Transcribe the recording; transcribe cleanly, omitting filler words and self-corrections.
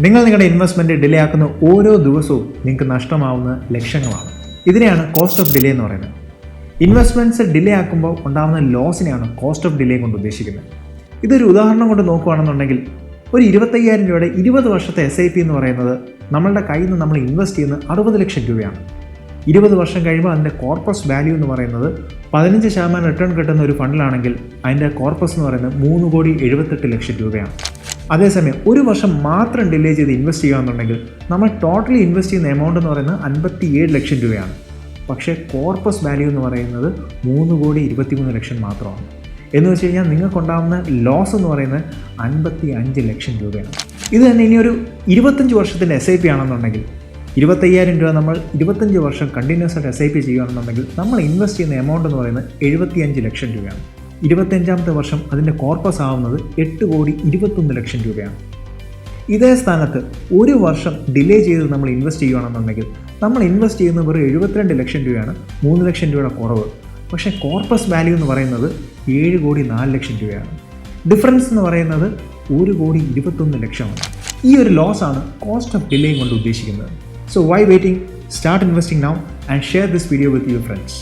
നിങ്ങൾ നിങ്ങളുടെ investment delay ആക്കുന്ന ഓരോ ദിവസവും നിങ്ങൾക്ക് നഷ്ടമാവുന്ന ലക്ഷങ്ങളാണ്. ഇതിനെയാണ് കോസ്റ്റ് ഓഫ് ഡിലേ എന്ന് പറയുന്നത്. ഇൻവെസ്റ്റ്മെൻറ്റ്സ് ഡിലേ ആക്കുമ്പോൾ ഉണ്ടാകുന്ന ലോസിനെയാണ് കോസ്റ്റ് ഓഫ് ഡിലേ കൊണ്ട് ഉദ്ദേശിക്കുന്നത്. ഇതൊരു ഉദാഹരണം കൊണ്ട് നോക്കുകയാണെന്നുണ്ടെങ്കിൽ ഒരു 25,000 രൂപയുടെ 20 വർഷത്തെ SIP എന്ന് പറയുന്നത് നമ്മളുടെ കയ്യിൽ നിന്ന് നമ്മൾ ഇൻവെസ്റ്റ് ചെയ്യുന്നത് 60 ലക്ഷം രൂപയാണ്. 20 വർഷം കഴിയുമ്പോൾ അതിൻ്റെ കോർപ്പസ് വാല്യൂ എന്ന് പറയുന്നത് 15% റിട്ടേൺ കിട്ടുന്ന ഒരു ഫണ്ടിലാണെങ്കിൽ അതിൻ്റെ കോർപ്പസ് എന്ന് പറയുന്നത് 3,78 ലക്ഷം രൂപയാണ്. അതേസമയം ഒരു വർഷം മാത്രം ഡിലേ ചെയ്ത് ഇൻവെസ്റ്റ് ചെയ്യുകയാണെന്നുണ്ടെങ്കിൽ നമ്മൾ ടോട്ടലി ഇൻവെസ്റ്റ് ചെയ്യുന്ന എമൗണ്ട് എന്ന് പറയുന്നത് 57 ലക്ഷം രൂപയാണ്. പക്ഷേ കോർപ്പസ് വാല്യൂ എന്ന് പറയുന്നത് 3,23 ലക്ഷം മാത്രമാണ്. എന്ന് വെച്ച് കഴിഞ്ഞാൽ നിങ്ങൾക്കുണ്ടാകുന്ന ലോസ് എന്ന് പറയുന്നത് 55 ലക്ഷം രൂപയാണ്. ഇത് തന്നെ ഇനി ഒരു 25 വർഷത്തിൻ്റെ SIP ആണെന്നുണ്ടെങ്കിൽ 25,000 രൂപ നമ്മൾ 25 വർഷം കണ്ടിന്യൂസ് ആയിട്ട് SIP ചെയ്യുകയാണെന്നുണ്ടെങ്കിൽ നമ്മൾ ഇൻവെസ്റ്റ് ചെയ്യുന്ന എമൗണ്ട് എന്ന് പറയുന്നത് 75 ലക്ഷം രൂപയാണ്. 25ാമത്തെ വർഷം അതിൻ്റെ കോർപ്പസ് ആവുന്നത് 8,21 ലക്ഷം രൂപയാണ്. ഇതേ സ്ഥാനത്ത് ഒരു വർഷം ഡിലേ ചെയ്ത് നമ്മൾ ഇൻവെസ്റ്റ് ചെയ്യുകയാണെന്നുണ്ടെങ്കിൽ നമ്മൾ ഇൻവെസ്റ്റ് ചെയ്യുന്നത് വെറും 72 ലക്ഷം രൂപയാണ്, 3 ലക്ഷം രൂപയുടെ കുറവ്. പക്ഷേ കോർപ്പസ് വാല്യൂ എന്ന് പറയുന്നത് 7,04 ലക്ഷം രൂപയാണ്. ഡിഫറൻസ് എന്ന് പറയുന്നത് 1,21 ലക്ഷമാണ്. ഈ ഒരു ലോസ് ആണ് കോസ്റ്റ് ഓഫ് ഡിലേ കൊണ്ട് ഉദ്ദേശിക്കുന്നത്. So why waiting? Start investing now and share this video with your friends.